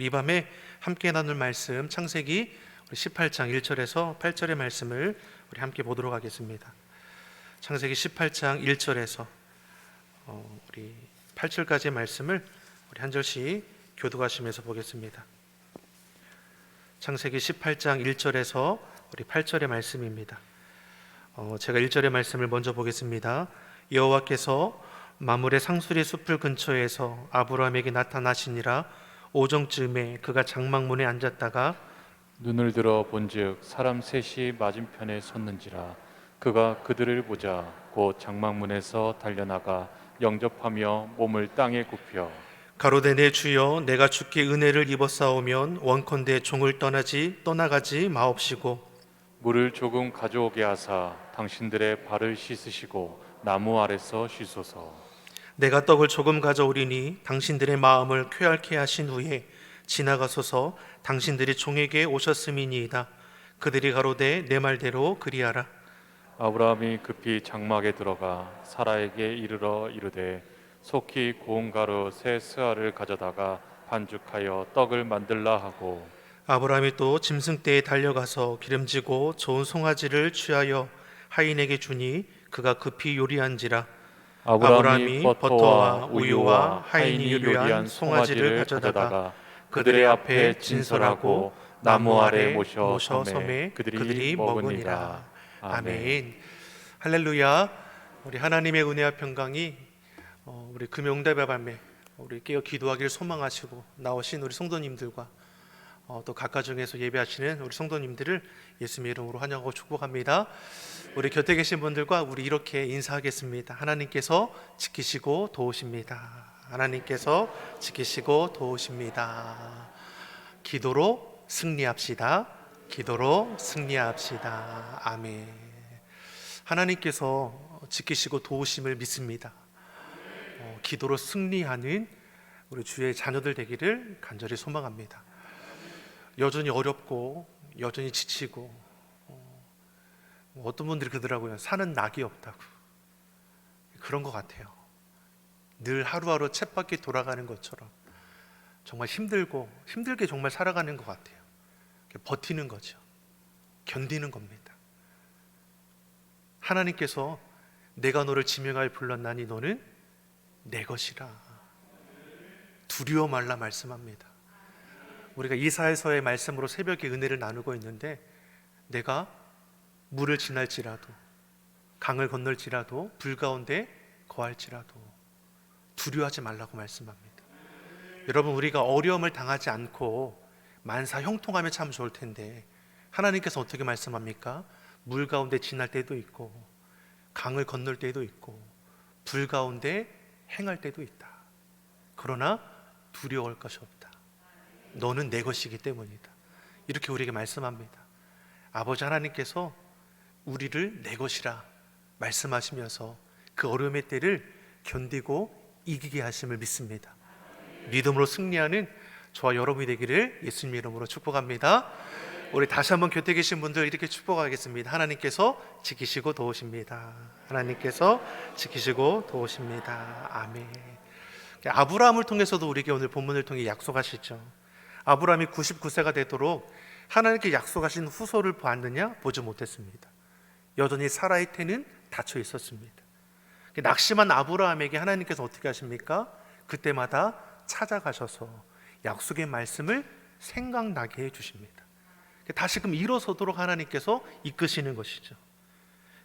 우리 이 밤에 함께 나눌 말씀 창세기 18장 1절에서 8절의 말씀을 우리 함께 보도록 하겠습니다. 창세기 18장 1절에서 우리 8절까지의 말씀을 우리 한 절씩 교독하시면서 보겠습니다. 창세기 18장 1절에서 우리 8절의 말씀입니다. 제가 1절의 말씀을 먼저 보겠습니다. 여호와께서 마물의 상수리 숲을 근처에서 아브라함에게 나타나시니라. 오정쯤에 그가 장막문에 앉았다가 눈을 들어 본즉 사람 셋이 맞은편에 섰는지라. 그가 그들을 보자 곧 장막문에서 달려나가 영접하며 몸을 땅에 굽혀 가로되 내 주여 내가 주께 은혜를 입었사오면 원컨대 종을 떠나가지 마옵시고 물을 조금 가져오게 하사 당신들의 발을 씻으시고 나무 아래서 쉬소서. 내가 떡을 조금 가져오리니 당신들의 마음을 쾌활케 하신 후에 지나가소서. 당신들이 종에게 오셨음이니이다. 그들이 가로되 내 말대로 그리하라. 아브라함이 급히 장막에 들어가 사라에게 이르러 이르되 속히 고운 가루 새 스아를 가져다가 반죽하여 떡을 만들라 하고, 아브라함이 또 짐승떼에 달려가서 기름지고 좋은 송아지를 취하여 하인에게 주니 그가 급히 요리한지라. 아브라함이 버터와 우유와 하인이 요리한 송아지를 가져다가 그들의 앞에 진설하고 나무 아래 모셔 섬에 그들이 먹으니라. 아멘. 할렐루야. 우리 하나님의 은혜와 평강이 우리 금요응답의 밤에 우리 깨어 기도하기를 소망하시고 나오신 우리 성도님들과 또 각가정에서 예배하시는 우리 성도님들을 예수님의 이름으로 환영하고 축복합니다. 우리 곁에 계신 분들과 우리 이렇게 인사하겠습니다. 하나님께서 지키시고 도우십니다. 하나님께서 지키시고 도우십니다. 기도로 승리합시다. 기도로 승리합시다. 아멘. 하나님께서 지키시고 도우심을 믿습니다. 기도로 승리하는 우리 주의 자녀들 되기를 간절히 소망합니다. 여전히 어렵고 여전히 지치고 어떤 분들이 그러더라고요. 사는 낙이 없다고. 그런 것 같아요. 늘 하루하루 쳇바퀴 돌아가는 것처럼 정말 힘들게 정말 살아가는 것 같아요. 버티는 거죠. 견디는 겁니다. 하나님께서 내가 너를 지명하여 불렀나니 너는 내 것이라. 두려워 말라 말씀합니다. 우리가 이사야서의 말씀으로 새벽에 은혜를 나누고 있는데 내가 물을 지날지라도 강을 건널지라도 불 가운데 거할지라도 두려워하지 말라고 말씀합니다. 여러분, 우리가 어려움을 당하지 않고 만사 형통하면 참 좋을 텐데 하나님께서 어떻게 말씀합니까? 물 가운데 지날 때도 있고 강을 건널 때도 있고 불 가운데 행할 때도 있다. 그러나 두려워할 것이 없다. 너는 내 것이기 때문이다. 이렇게 우리에게 말씀합니다. 아버지 하나님께서 우리를 내 것이라 말씀하시면서 그 어려움의 때를 견디고 이기게 하심을 믿습니다. 믿음으로 승리하는 저와 여러분이 되기를 예수님 이름으로 축복합니다. 우리 다시 한번 곁에 계신 분들 이렇게 축복하겠습니다. 하나님께서 지키시고 도우십니다. 하나님께서 지키시고 도우십니다. 아멘. 아브라함을 통해서도 우리에게 오늘 본문을 통해 약속하시죠. 아브라함이 99세가 되도록 하나님께 약속하신 후손을 보았느냐? 보지 못했습니다. 여전히 사라의 태는 닫혀 있었습니다. 낙심한 아브라함에게 하나님께서 어떻게 하십니까? 그때마다 찾아가셔서 약속의 말씀을 생각나게 해주십니다. 다시금 일어서도록 하나님께서 이끄시는 것이죠.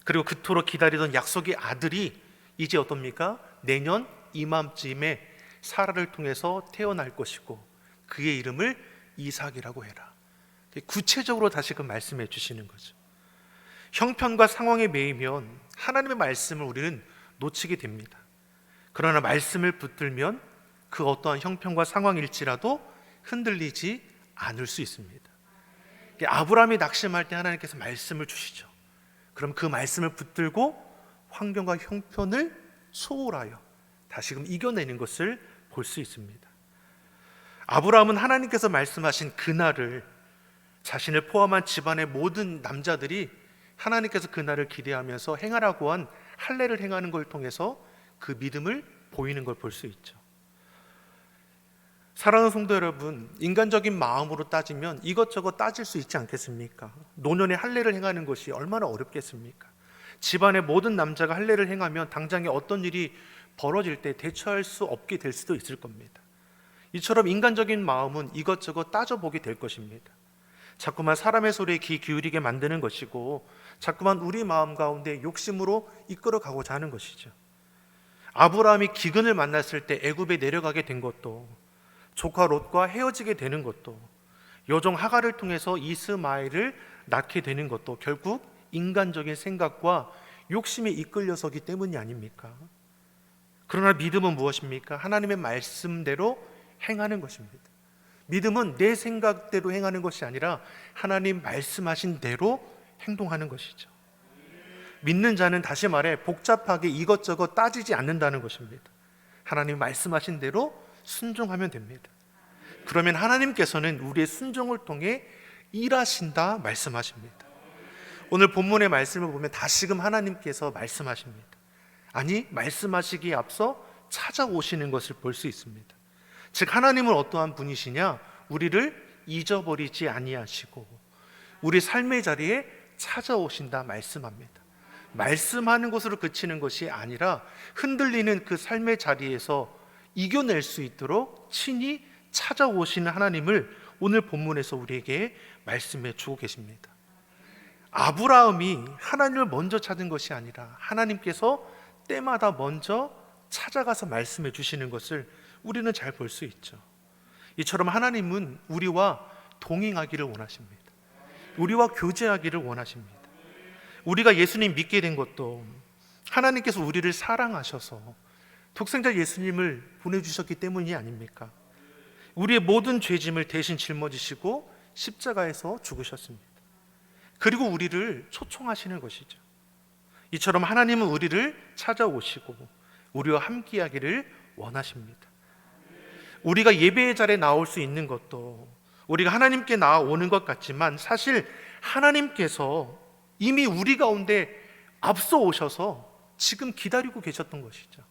그리고 그토록 기다리던 약속의 아들이 이제 어떻습니까? 내년 이맘쯤에 사라를 통해서 태어날 것이고 그의 이름을 이삭이라고 해라. 구체적으로 다시금 말씀해 주시는 거죠. 형편과 상황에 매이면 하나님의 말씀을 우리는 놓치게 됩니다. 그러나 말씀을 붙들면 그 어떠한 형편과 상황일지라도 흔들리지 않을 수 있습니다. 아브라함이 낙심할 때 하나님께서 말씀을 주시죠. 그럼 그 말씀을 붙들고 환경과 형편을 소홀하여 다시금 이겨내는 것을 볼 수 있습니다. 아브라함은 하나님께서 말씀하신 그날을 자신을 포함한 집안의 모든 남자들이 하나님께서 그날을 기대하면서 행하라고 한 할례를 행하는 걸 통해서 그 믿음을 보이는 걸 볼 수 있죠. 사랑하는 성도 여러분, 인간적인 마음으로 따지면 이것저것 따질 수 있지 않겠습니까? 노년에 할례를 행하는 것이 얼마나 어렵겠습니까? 집안의 모든 남자가 할례를 행하면 당장에 어떤 일이 벌어질 때 대처할 수 없게 될 수도 있을 겁니다. 이처럼 인간적인 마음은 이것저것 따져보게 될 것입니다. 자꾸만 사람의 소리에 귀 기울이게 만드는 것이고, 자꾸만 우리 마음 가운데 욕심으로 이끌어가고자 하는 것이죠. 아브라함이 기근을 만났을 때 애굽에 내려가게 된 것도, 조카 롯과 헤어지게 되는 것도, 여종 하갈을 통해서 이스마엘을 낳게 되는 것도 결국 인간적인 생각과 욕심에 이끌려서기 때문이 아닙니까? 그러나 믿음은 무엇입니까? 하나님의 말씀대로 행하는 것입니다. 믿음은 내 생각대로 행하는 것이 아니라 하나님 말씀하신 대로 행동하는 것이죠. 믿는 자는, 다시 말해, 복잡하게 이것저것 따지지 않는다는 것입니다. 하나님 말씀하신 대로 순종하면 됩니다. 그러면 하나님께서는 우리의 순종을 통해 일하신다 말씀하십니다. 오늘 본문의 말씀을 보면 다시금 하나님께서 말씀하십니다. 아니, 말씀하시기에 앞서 찾아오시는 것을 볼 수 있습니다. 즉, 하나님은 어떠한 분이시냐? 우리를 잊어버리지 아니하시고 우리 삶의 자리에 찾아오신다 말씀합니다. 말씀하는 것으로 그치는 것이 아니라 흔들리는 그 삶의 자리에서 이겨낼 수 있도록 친히 찾아오시는 하나님을 오늘 본문에서 우리에게 말씀해 주고 계십니다. 아브라함이 하나님을 먼저 찾은 것이 아니라 하나님께서 때마다 먼저 찾아가서 말씀해 주시는 것을 우리는 잘 볼 수 있죠. 이처럼 하나님은 우리와 동행하기를 원하십니다. 우리와 교제하기를 원하십니다. 우리가 예수님 믿게 된 것도 하나님께서 우리를 사랑하셔서 독생자 예수님을 보내주셨기 때문이 아닙니까? 우리의 모든 죄짐을 대신 짊어지시고 십자가에서 죽으셨습니다. 그리고 우리를 초청하시는 것이죠. 이처럼 하나님은 우리를 찾아오시고 우리와 함께하기를 원하십니다. 우리가 예배의 자리에 나올 수 있는 것도 우리가 하나님께 나아오는 것 같지만 사실 하나님께서 이미 우리 가운데 앞서 오셔서 지금 기다리고 계셨던 것이죠.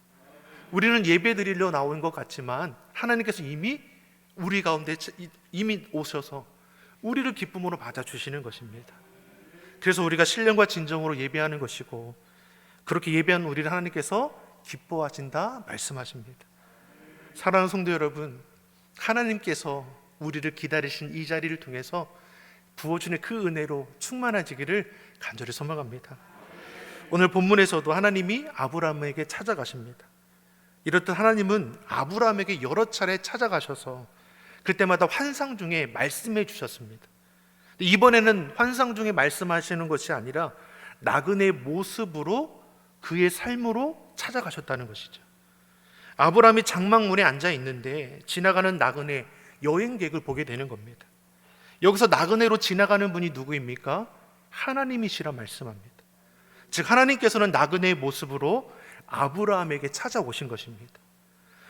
우리는 예배 드리려 나온 것 같지만 하나님께서 이미 우리 가운데 이미 오셔서 우리를 기쁨으로 받아주시는 것입니다. 그래서 우리가 신령과 진정으로 예배하는 것이고, 그렇게 예배한 우리를 하나님께서 기뻐하신다 말씀하십니다. 사랑하는 성도 여러분, 하나님께서 우리를 기다리신 이 자리를 통해서 부어주는 그 은혜로 충만해지기를 간절히 소망합니다. 오늘 본문에서도 하나님이 아브라함에게 찾아가십니다. 이렇듯 하나님은 아브라함에게 여러 차례 찾아가셔서 그때마다 환상 중에 말씀해 주셨습니다. 이번에는 환상 중에 말씀하시는 것이 아니라 나그네의 모습으로, 그의 삶으로 찾아가셨다는 것이죠. 아브라함이 장막문에 앉아 있는데 지나가는 나그네, 여행객을 보게 되는 겁니다. 여기서 나그네로 지나가는 분이 누구입니까? 하나님이시라 말씀합니다. 즉, 하나님께서는 나그네의 모습으로 아브라함에게 찾아오신 것입니다.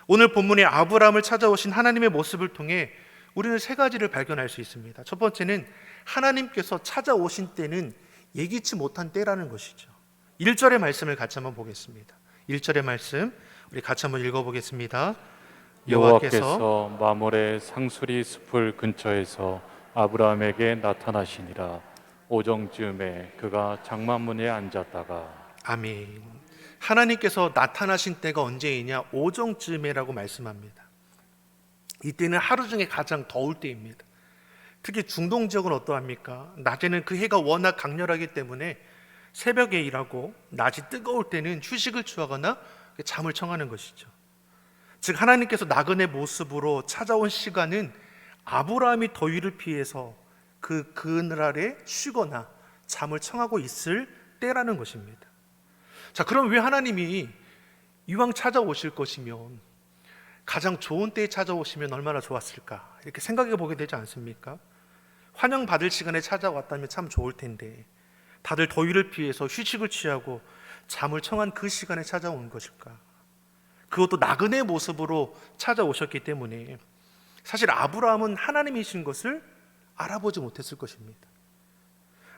오늘 본문에 아브라함을 찾아오신 하나님의 모습을 통해 우리는 세 가지를 발견할 수 있습니다. 첫 번째는 하나님께서 찾아오신 때는 예기치 못한 때라는 것이죠. 1절의 말씀을 같이 한번 보겠습니다. 1절의 말씀 우리 같이 한번 읽어보겠습니다. 여호와께서 마몰의 상수리 숲을 근처에서 아브라함에게 나타나시니라. 오정쯤에 그가 장막문에 앉았다가. 아멘. 하나님께서 나타나신 때가 언제이냐? 오정쯤에라고 말씀합니다. 이때는 하루 중에 가장 더울 때입니다. 특히 중동 지역은 어떠합니까? 낮에는 그 해가 워낙 강렬하기 때문에 새벽에 일하고 낮이 뜨거울 때는 휴식을 취하거나 잠을 청하는 것이죠. 즉, 하나님께서 나그네 모습으로 찾아온 시간은 아브라함이 더위를 피해서 그 그늘 아래 쉬거나 잠을 청하고 있을 때라는 것입니다. 자, 그럼 왜 하나님이 이왕 찾아오실 것이면 가장 좋은 때에 찾아오시면 얼마나 좋았을까? 이렇게 생각해 보게 되지 않습니까? 환영받을 시간에 찾아왔다면 참 좋을 텐데 다들 더위를 피해서 휴식을 취하고 잠을 청한 그 시간에 찾아온 것일까? 그것도 나그네 모습으로 찾아오셨기 때문에 사실 아브라함은 하나님이신 것을 알아보지 못했을 것입니다.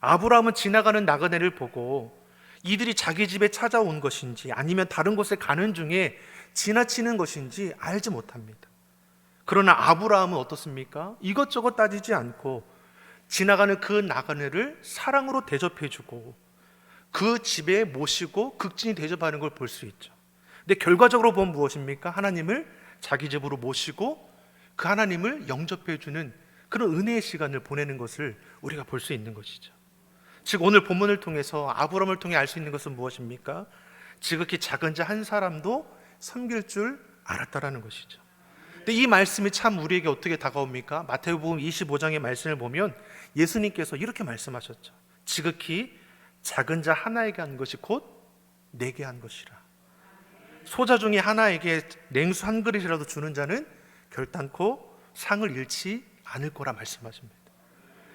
아브라함은 지나가는 나그네를 보고 이들이 자기 집에 찾아온 것인지 아니면 다른 곳에 가는 중에 지나치는 것인지 알지 못합니다. 그러나 아브라함은 어떻습니까? 이것저것 따지지 않고 지나가는 그 나그네를 사랑으로 대접해주고 그 집에 모시고 극진히 대접하는 걸 볼 수 있죠. 근데 결과적으로 보면 무엇입니까? 하나님을 자기 집으로 모시고 그 하나님을 영접해주는 그런 은혜의 시간을 보내는 것을 우리가 볼 수 있는 것이죠. 즉 오늘 본문을 통해서 아브라함을 통해 알 수 있는 것은 무엇입니까? 지극히 작은 자 한 사람도 섬길 줄 알았다라는 것이죠. 근데 이 말씀이 참 우리에게 어떻게 다가옵니까? 마태복음 25장의 말씀을 보면 예수님께서 이렇게 말씀하셨죠. 지극히 작은 자 하나에게 한 것이 곧 내게 한 것이라. 소자 중에 하나에게 냉수 한 그릇이라도 주는 자는 결단코 상을 잃지 않을 거라 말씀하십니다.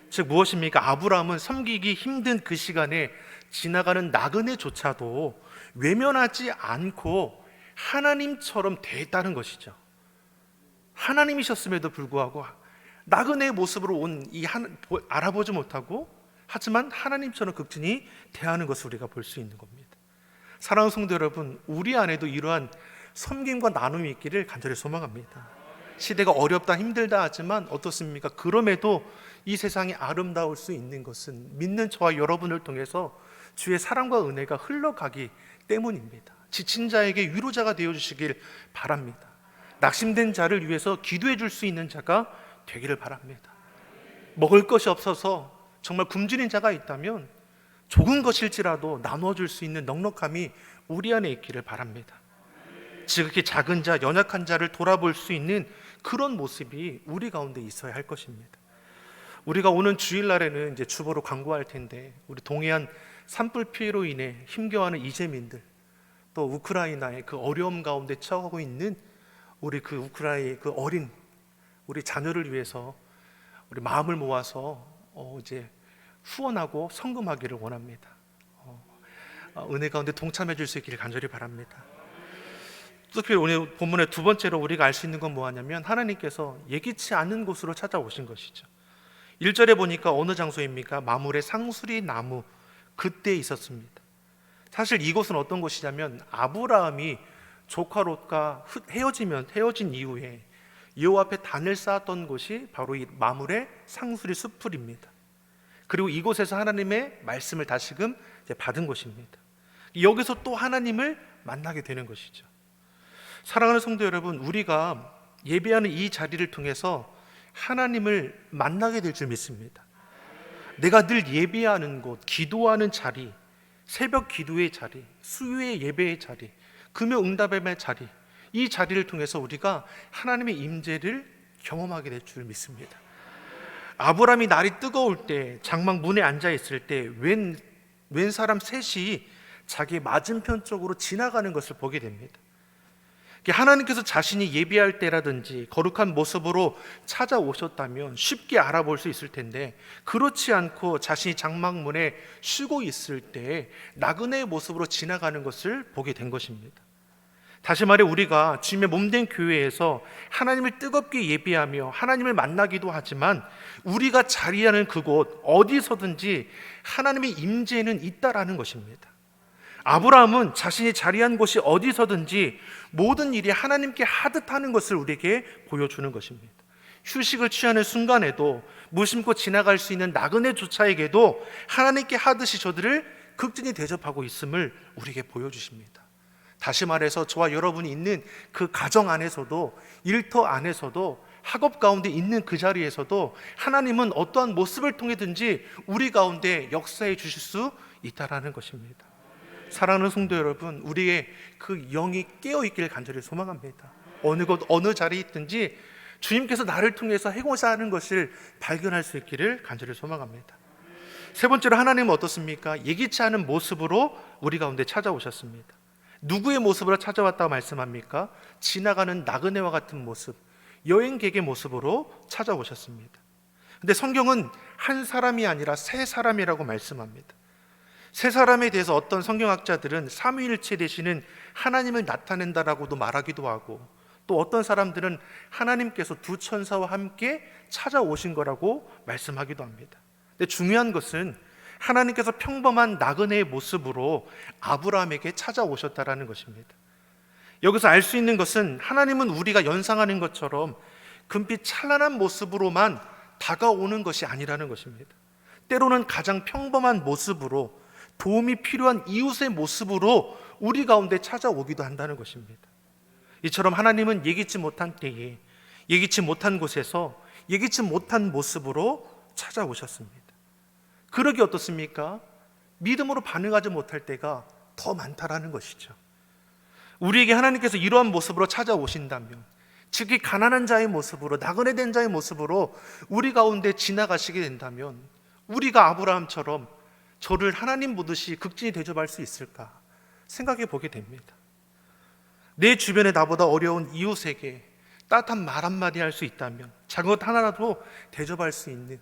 즉 무엇입니까? 아브라함은 섬기기 힘든 그 시간에 지나가는 나그네조차도 외면하지 않고 하나님처럼 대했다는 것이죠. 하나님이셨음에도 불구하고 나그네의 모습으로 온 이 알아보지 못하고 하지만 하나님처럼 극진히 대하는 것을 우리가 볼 수 있는 겁니다. 사랑하는 성도 여러분, 우리 안에도 이러한 섬김과 나눔이 있기를 간절히 소망합니다. 시대가 어렵다 힘들다 하지만 어떻습니까? 그럼에도 이 세상이 아름다울 수 있는 것은 믿는 저와 여러분을 통해서 주의 사랑과 은혜가 흘러가기 때문입니다. 지친 자에게 위로자가 되어주시길 바랍니다. 낙심된 자를 위해서 기도해 줄 수 있는 자가 되기를 바랍니다. 먹을 것이 없어서 정말 굶주린 자가 있다면 적은 것일지라도 나눠줄 수 있는 넉넉함이 우리 안에 있기를 바랍니다. 지극히 작은 자, 연약한 자를 돌아볼 수 있는 그런 모습이 우리 가운데 있어야 할 것입니다. 우리가 오는 주일날에는 이제 주보로 광고할 텐데 우리 동해안 산불 피해로 인해 힘겨워하는 이재민들, 또 우크라이나의 그 어려움 가운데 처하고 있는 우리 그 우크라이나의 그 어린 우리 자녀를 위해서 우리 마음을 모아서 이제 후원하고 성금하기를 원합니다. 은혜 가운데 동참해 줄 수 있기를 간절히 바랍니다. 특별히 오늘 본문의 두 번째로 우리가 알 수 있는 건 뭐하냐면 하나님께서 예기치 않은 곳으로 찾아오신 것이죠. 1절에 보니까 어느 장소입니까? 마물의 상수리 나무 그때 있었습니다. 사실 이곳은 어떤 곳이냐면 아브라함이 조카 롯과 헤어진 이후에 여호와 앞에 단을 쌓았던 곳이 바로 이 마물의 상수리 숲풀입니다. 그리고 이곳에서 하나님의 말씀을 다시금 받은 곳입니다. 여기서 또 하나님을 만나게 되는 것이죠. 사랑하는 성도 여러분, 우리가 예배하는 이 자리를 통해서 하나님을 만나게 될 줄 믿습니다. 내가 늘 예배하는 곳, 기도하는 자리, 새벽 기도의 자리, 수요의 예배의 자리, 금요 응답의 자리, 이 자리를 통해서 우리가 하나님의 임재를 경험하게 될 줄 믿습니다. 아브라함이 날이 뜨거울 때 장막 문에 앉아 있을 때 웬 사람 셋이 자기 맞은편 쪽으로 지나가는 것을 보게 됩니다. 하나님께서 자신이 예배할 때라든지 거룩한 모습으로 찾아오셨다면 쉽게 알아볼 수 있을 텐데 그렇지 않고 자신이 장막문에 쉬고 있을 때 나그네의 모습으로 지나가는 것을 보게 된 것입니다. 다시 말해 우리가 주님의 몸된 교회에서 하나님을 뜨겁게 예배하며 하나님을 만나기도 하지만 우리가 자리하는 그곳 어디서든지 하나님의 임재는 있다라는 것입니다. 아브라함은 자신이 자리한 곳이 어디서든지 모든 일이 하나님께 하듯하는 것을 우리에게 보여주는 것입니다. 휴식을 취하는 순간에도 무심코 지나갈 수 있는 나그네조차에게도 하나님께 하듯이 저들을 극진히 대접하고 있음을 우리에게 보여주십니다. 다시 말해서 저와 여러분이 있는 그 가정 안에서도 일터 안에서도 학업 가운데 있는 그 자리에서도 하나님은 어떠한 모습을 통해든지 우리 가운데 역사해 주실 수 있다라는 것입니다. 사랑하는 성도 여러분, 우리의 그 영이 깨어있기를 간절히 소망합니다. 어느 곳 어느 자리에 있든지 주님께서 나를 통해서 해고자 하는 것을 발견할 수 있기를 간절히 소망합니다. 세 번째로 하나님은 어떻습니까? 예기치 않은 모습으로 우리 가운데 찾아오셨습니다. 누구의 모습으로 찾아왔다고 말씀합니까? 지나가는 나그네와 같은 모습, 여행객의 모습으로 찾아오셨습니다. 근데 성경은 한 사람이 아니라 세 사람이라고 말씀합니다. 세 사람에 대해서 어떤 성경학자들은 삼위일체 되시는 하나님을 나타낸다라고도 말하기도 하고 또 어떤 사람들은 하나님께서 두 천사와 함께 찾아오신 거라고 말씀하기도 합니다. 근데 중요한 것은 하나님께서 평범한 나그네의 모습으로 아브라함에게 찾아오셨다라는 것입니다. 여기서 알 수 있는 것은 하나님은 우리가 연상하는 것처럼 금빛 찬란한 모습으로만 다가오는 것이 아니라는 것입니다. 때로는 가장 평범한 모습으로, 도움이 필요한 이웃의 모습으로 우리 가운데 찾아오기도 한다는 것입니다. 이처럼 하나님은 예기치 못한 때에, 예기치 못한 곳에서, 예기치 못한 모습으로 찾아오셨습니다. 그러기 어떻습니까? 믿음으로 반응하지 못할 때가 더 많다라는 것이죠. 우리에게 하나님께서 이러한 모습으로 찾아오신다면, 특히 가난한 자의 모습으로, 나그네 된 자의 모습으로 우리 가운데 지나가시게 된다면, 우리가 아브라함처럼 저를 하나님 보듯이 극진히 대접할 수 있을까 생각해 보게 됩니다. 내 주변에 나보다 어려운 이웃에게 따뜻한 말 한마디 할 수 있다면, 작은 것 하나라도 대접할 수 있는,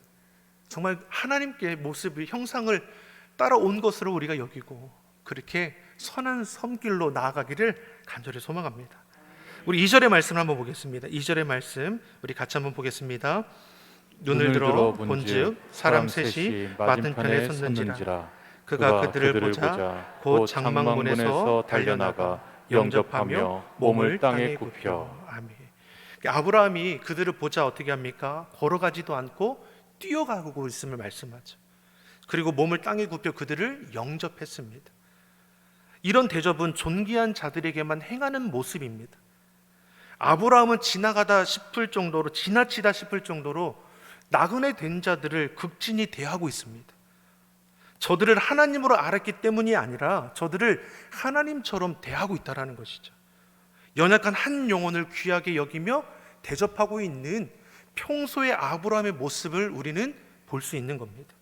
정말 하나님께 모습의 형상을 따라온 것으로 우리가 여기고, 그렇게 선한 섬길로 나아가기를 간절히 소망합니다. 우리 2절의 말씀을 한번 보겠습니다. 2절의 말씀 우리 같이 한번 보겠습니다. 눈을 들어 본즉 사람 셋이 맞은편에 섰는지라. 그가 그들을 보자 곧 장막문에서 달려나가 영접하며 몸을 땅에 굽혀. 아멘. 아브라함이 그들을 보자 어떻게 합니까? 걸어가지도 않고 뛰어가고 있음을 말씀하죠. 그리고 몸을 땅에 굽혀 그들을 영접했습니다. 이런 대접은 존귀한 자들에게만 행하는 모습입니다. 아브라함은 지나치다 싶을 정도로 나그네 된 자들을 극진히 대하고 있습니다. 저들을 하나님으로 알았기 때문이 아니라 저들을 하나님처럼 대하고 있다는 것이죠. 연약한 한 영혼을 귀하게 여기며 대접하고 있는 평소의 아브라함의 모습을 우리는 볼 수 있는 겁니다.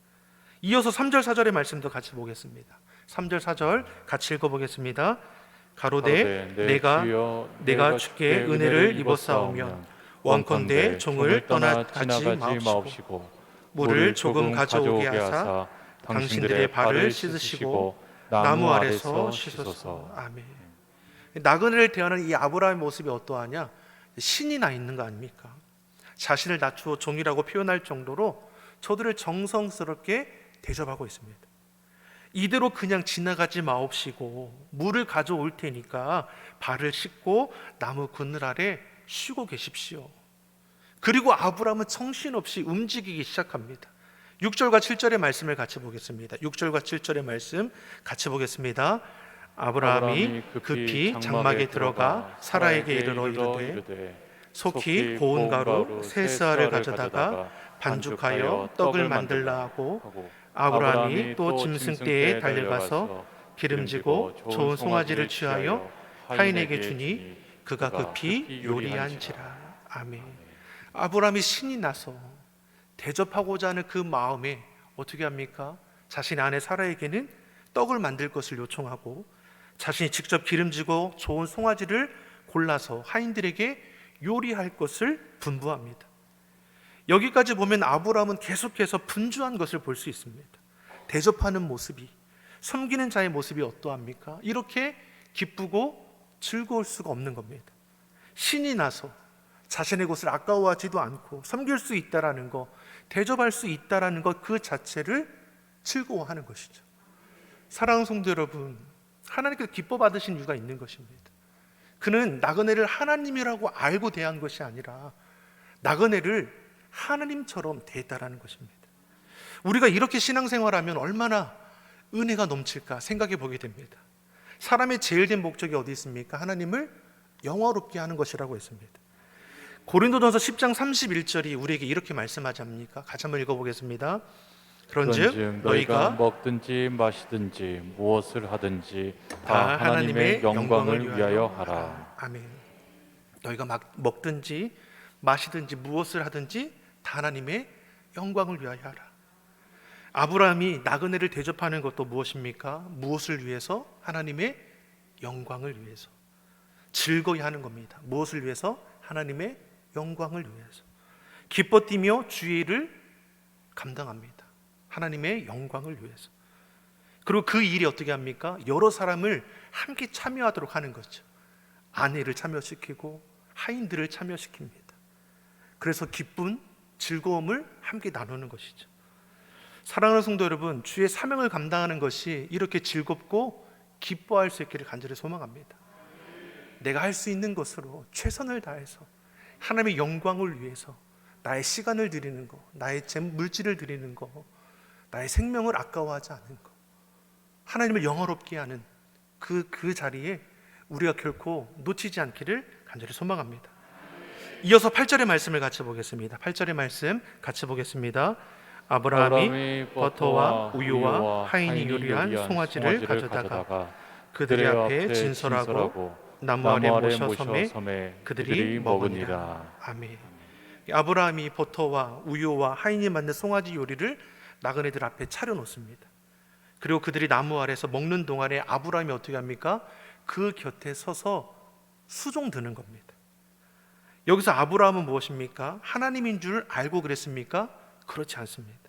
이어서 3절 4절의 말씀도 같이 보겠습니다. 3절 4절 같이 읽어보겠습니다. 가로되 내가 주께 은혜를 입었사오면 원컨대 종을 떠나가지 마옵시고 물을 조금 가져오게 하사 당신들의 발을 씻으시고 나무 아래서 씻소서. 아멘. 나그네를 대하는 이 아브라함의 모습이 어떠하냐? 신이 나 있는 거 아닙니까? 자신을 낮추어 종이라고 표현할 정도로 저들을 정성스럽게 대접하고 있습니다. 이대로 그냥 지나가지 마옵시고 물을 가져올 테니까 발을 씻고 나무 그늘 아래 쉬고 계십시오. 그리고 아브라함은 정신없이 움직이기 시작합니다. 6절과 7절의 말씀을 같이 보겠습니다. 6절과 7절의 말씀 같이 보겠습니다. 아브라함이 급히 장막에 들어가 사라에게 이르러 이르되 속히 고운 가루 세 스아를 가져다가 반죽하여 떡을 만들라 하고 아브라함이 또 짐승떼에 달려가서 기름지고 좋은 송아지를 취하여 하인에게 주니 그가 급히 요리한지라. 아멘. 아브라함이 신이 나서 대접하고자 하는 그 마음에 어떻게 합니까? 자신의 아내 사라에게는 떡을 만들 것을 요청하고 자신이 직접 기름지고 좋은 송아지를 골라서 하인들에게 요리할 것을 분부합니다. 여기까지 보면 아브라함은 계속해서 분주한 것을 볼 수 있습니다. 대접하는 모습이, 섬기는 자의 모습이 어떠합니까? 이렇게 기쁘고 즐거울 수가 없는 겁니다. 신이 나서 자신의 것을 아까워하지도 않고 섬길 수 있다라는 것, 대접할 수 있다라는 것 그 자체를 즐거워하는 것이죠. 사랑하는 성도 여러분, 하나님께서 기뻐 받으신 이유가 있는 것입니다. 그는 나그네를 하나님이라고 알고 대한 것이 아니라 나그네를 하나님처럼 대했다라는 것입니다. 우리가 이렇게 신앙생활하면 얼마나 은혜가 넘칠까 생각해 보게 됩니다. 사람의 제일 된 목적이 어디 있습니까? 하나님을 영화롭게 하는 것이라고 했습니다. 고린도전서 10장 31절이 우리에게 이렇게 말씀하지 않습니까? 같이 한번 읽어보겠습니다. 그런즉 너희가 먹든지 마시든지 무엇을 하든지 다 하나님의 영광을 위하여 하라. 아멘. 너희가 먹든지 마시든지 무엇을 하든지 다 하나님의 영광을 위하여 하라. 아브라함이 나그네를 대접하는 것도 무엇입니까? 무엇을 위해서? 하나님의 영광을 위해서. 즐거이 하는 겁니다. 무엇을 위해서? 하나님의 영광을 위해서. 기뻐 뛰며 주의 일을 감당합니다. 하나님의 영광을 위해서. 그리고 그 일이 어떻게 합니까? 여러 사람을 함께 참여하도록 하는 거죠. 아내를 참여시키고 하인들을 참여시킵니다. 그래서 기쁨, 즐거움을 함께 나누는 것이죠. 사랑하는 성도 여러분, 주의 사명을 감당하는 것이 이렇게 즐겁고 기뻐할 수 있기를 간절히 소망합니다. 내가 할 수 있는 것으로 최선을 다해서 하나님의 영광을 위해서 나의 시간을 드리는 거, 나의 물질을 드리는 거, 나의 생명을 아까워하지 않는 거, 하나님을 영화롭게 하는 그 자리에 우리가 결코 놓치지 않기를 간절히 소망합니다. 이어서 8절의 말씀을 같이 보겠습니다. 8절의 말씀 같이 보겠습니다. 아브라함이 버터와 우유와 하인이 요리한 송아지를 가져다가 그들의 앞에 진설하고 나무 아래 모셔 섬에 그들이 먹으니라. 아멘. 아브라함이 버터와 우유와 하인이 만든 송아지 요리를 나그네들 앞에 차려놓습니다. 그리고 그들이 나무 아래서 먹는 동안에 아브라함이 어떻게 합니까? 그 곁에 서서 수종 드는 겁니다. 여기서 아브라함은 무엇입니까? 하나님인 줄 알고 그랬습니까? 그렇지 않습니다.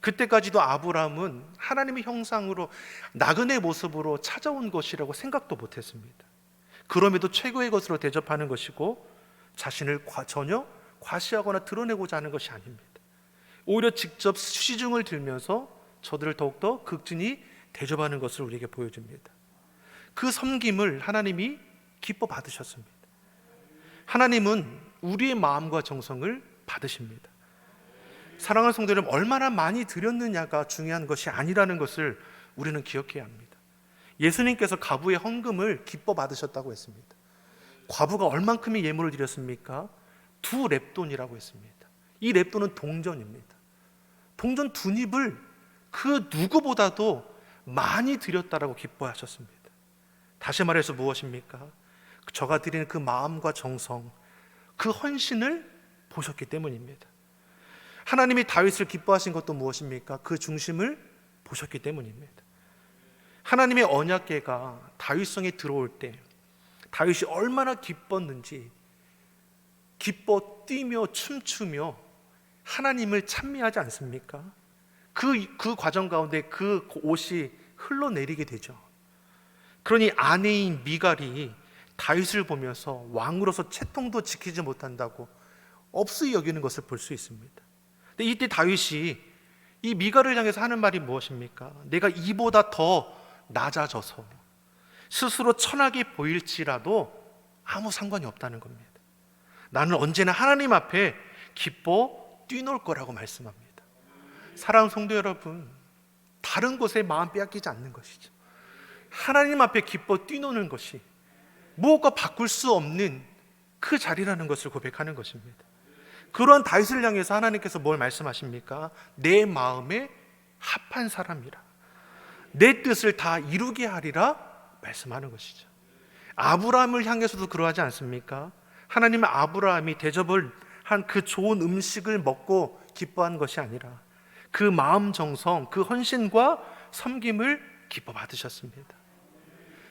그때까지도 아브라함은 하나님의 형상으로 나그네 모습으로 찾아온 것이라고 생각도 못했습니다. 그럼에도 최고의 것으로 대접하는 것이고 자신을 전혀 과시하거나 드러내고자 하는 것이 아닙니다. 오히려 직접 시중을 들면서 저들을 더욱더 극진히 대접하는 것을 우리에게 보여줍니다. 그 섬김을 하나님이 기뻐 받으셨습니다. 하나님은 우리의 마음과 정성을 받으십니다. 사랑하는 성도 여러분, 얼마나 많이 드렸느냐가 중요한 것이 아니라는 것을 우리는 기억해야 합니다. 예수님께서 과부의 헌금을 기뻐 받으셨다고 했습니다. 과부가 얼만큼의 예물을 드렸습니까? 2렙돈이라고 했습니다. 이 렙돈은 동전입니다. 동전 2닙을 그 누구보다도 많이 드렸다라고 기뻐하셨습니다. 다시 말해서 무엇입니까? 저가 드리는 그 마음과 정성, 그 헌신을 보셨기 때문입니다. 하나님이 다윗을 기뻐하신 것도 무엇입니까? 그 중심을 보셨기 때문입니다. 하나님의 언약궤가 다윗성에 들어올 때 다윗이 얼마나 기뻤는지, 기뻐 뛰며 춤추며 하나님을 찬미하지 않습니까? 그 과정 가운데 그 옷이 흘러내리게 되죠. 그러니 아내인 미갈이 다윗을 보면서 왕으로서 채통도 지키지 못한다고 없이 여기는 것을 볼 수 있습니다. 근데 이때 다윗이 이 미갈을 향해서 하는 말이 무엇입니까? 내가 이보다 더 낮아져서 스스로 천하게 보일지라도 아무 상관이 없다는 겁니다. 나는 언제나 하나님 앞에 기뻐 뛰놀 거라고 말씀합니다. 사랑하는 성도 여러분, 다른 곳에 마음 빼앗기지 않는 것이죠. 하나님 앞에 기뻐 뛰노는 것이 무엇과 바꿀 수 없는 그 자리라는 것을 고백하는 것입니다. 그러한 다윗을 향해서 하나님께서 뭘 말씀하십니까? 내 마음에 합한 사람이라, 내 뜻을 다 이루게 하리라 말씀하는 것이죠. 아브라함을 향해서도 그러하지 않습니까? 하나님은 아브라함이 대접을 한 그 좋은 음식을 먹고 기뻐한 것이 아니라 그 마음 정성, 그 헌신과 섬김을 기뻐 받으셨습니다.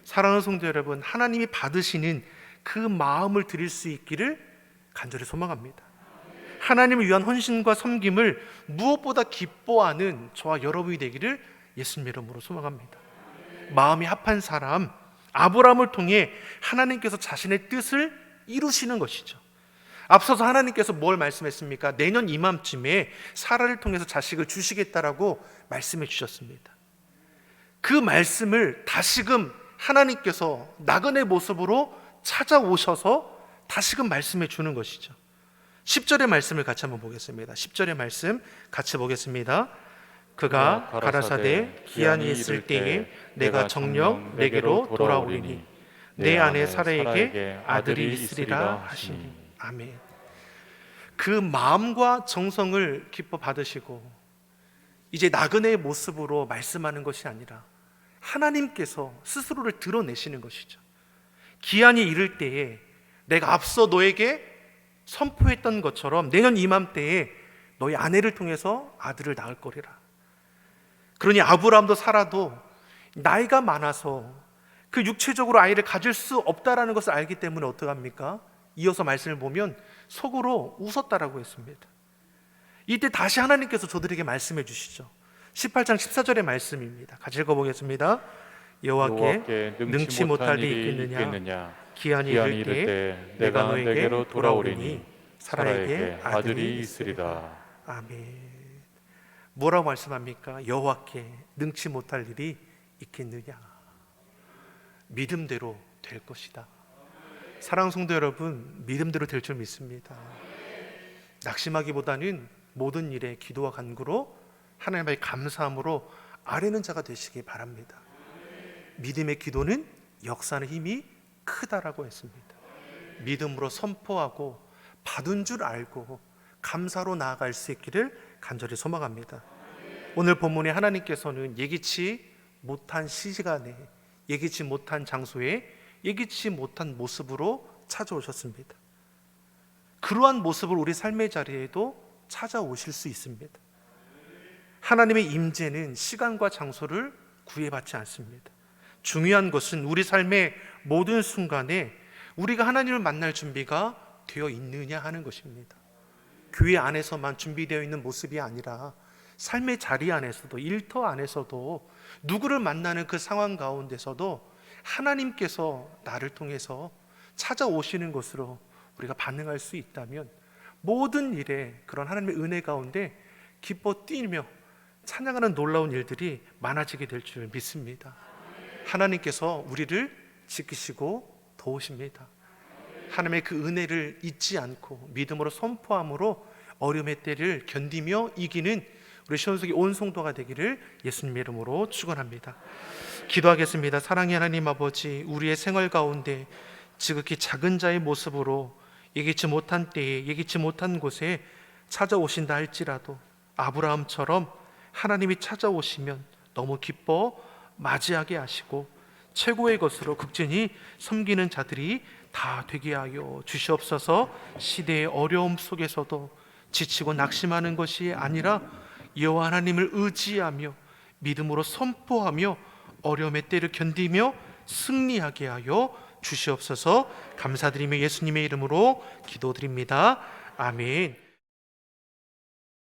사랑하는 성도 여러분, 하나님이 받으시는 그 마음을 드릴 수 있기를 간절히 소망합니다. 하나님을 위한 헌신과 섬김을 무엇보다 기뻐하는 저와 여러분이 되기를 예수님 이름으로 소망합니다. 마음이 합한 사람, 아브라함을 통해 하나님께서 자신의 뜻을 이루시는 것이죠. 앞서서 하나님께서 뭘 말씀했습니까? 내년 이맘쯤에 사라를 통해서 자식을 주시겠다라고 말씀해 주셨습니다. 그 말씀을 다시금 하나님께서 나그네 모습으로 찾아오셔서 다시금 말씀해 주는 것이죠. 10절의 말씀을 같이 한번 보겠습니다. 10절의 말씀 같이 보겠습니다. 그가 가라사대 기한이 있을 때에 내가 정녕 내게로 돌아오리니 내 아내 사라에게 아들이 있으리라 하시니. 아멘. 그 마음과 정성을 기뻐 받으시고 이제 나그네의 모습으로 말씀하는 것이 아니라 하나님께서 스스로를 드러내시는 것이죠. 기한이 이를 때에 내가 앞서 너에게 선포했던 것처럼 내년 이맘때에 너희 아내를 통해서 아들을 낳을 거리라. 그러니 아브라함도 사라도 나이가 많아서 그 육체적으로 아이를 가질 수 없다라는 것을 알기 때문에 어떡합니까? 이어서 말씀을 보면 속으로 웃었다라고 했습니다. 이때 다시 하나님께서 저들에게 말씀해 주시죠. 18장 14절의 말씀입니다. 같이 읽어보겠습니다. 여호와께 능치 못할 일이 있겠느냐? 기한이 이를 때 내가 너에게로 돌아오리니 사라에게 아들이 있으리라. 아멘. 뭐라고 말씀합니까? 여호와께 능치 못할 일이 있겠느냐? 믿음대로 될 것이다. 사랑 성도 여러분, 믿음대로 될 줄 믿습니다. 낙심하기보다는 모든 일에 기도와 간구로 하나님의 감사함으로 아뢰는 자가 되시기 바랍니다. 믿음의 기도는 역사하는 힘이 크다라고 했습니다. 믿음으로 선포하고 받은 줄 알고 감사로 나아갈 수 있기를 간절히 소망합니다. 오늘 본문에 하나님께서는 예기치 못한 시간에, 예기치 못한 장소에, 예기치 못한 모습으로 찾아오셨습니다. 그러한 모습을 우리 삶의 자리에도 찾아오실 수 있습니다. 하나님의 임재는 시간과 장소를 구애받지 않습니다. 중요한 것은 우리 삶의 모든 순간에 우리가 하나님을 만날 준비가 되어 있느냐 하는 것입니다. 교회 안에서만 준비되어 있는 모습이 아니라 삶의 자리 안에서도, 일터 안에서도, 누구를 만나는 그 상황 가운데서도 하나님께서 나를 통해서 찾아오시는 것으로 우리가 반응할 수 있다면 모든 일에 그런 하나님의 은혜 가운데 기뻐 뛰며 찬양하는 놀라운 일들이 많아지게 될 줄 믿습니다. 하나님께서 우리를 지키시고 도우십니다. 하나님의 그 은혜를 잊지 않고 믿음으로 선포함으로 어려움의 때를 견디며 이기는 우리 시온석이 온 성도가 되기를 예수님의 이름으로 축원합니다. 기도하겠습니다. 사랑의 하나님 아버지, 우리의 생활 가운데 지극히 작은 자의 모습으로 예기치 못한 때에 예기치 못한 곳에 찾아오신다 할지라도 아브라함처럼 하나님이 찾아오시면 너무 기뻐 맞이하게 하시고 최고의 것으로 극진히 섬기는 자들이 다 되게 하여 주시옵소서. 시대의 어려움 속에서도 지치고 낙심하는 것이 아니라 여호와 하나님을 의지하며 믿음으로 선포하며 어려움의 때를 견디며 승리하게 하여 주시옵소서. 감사드리며 예수님의 이름으로 기도드립니다. 아멘.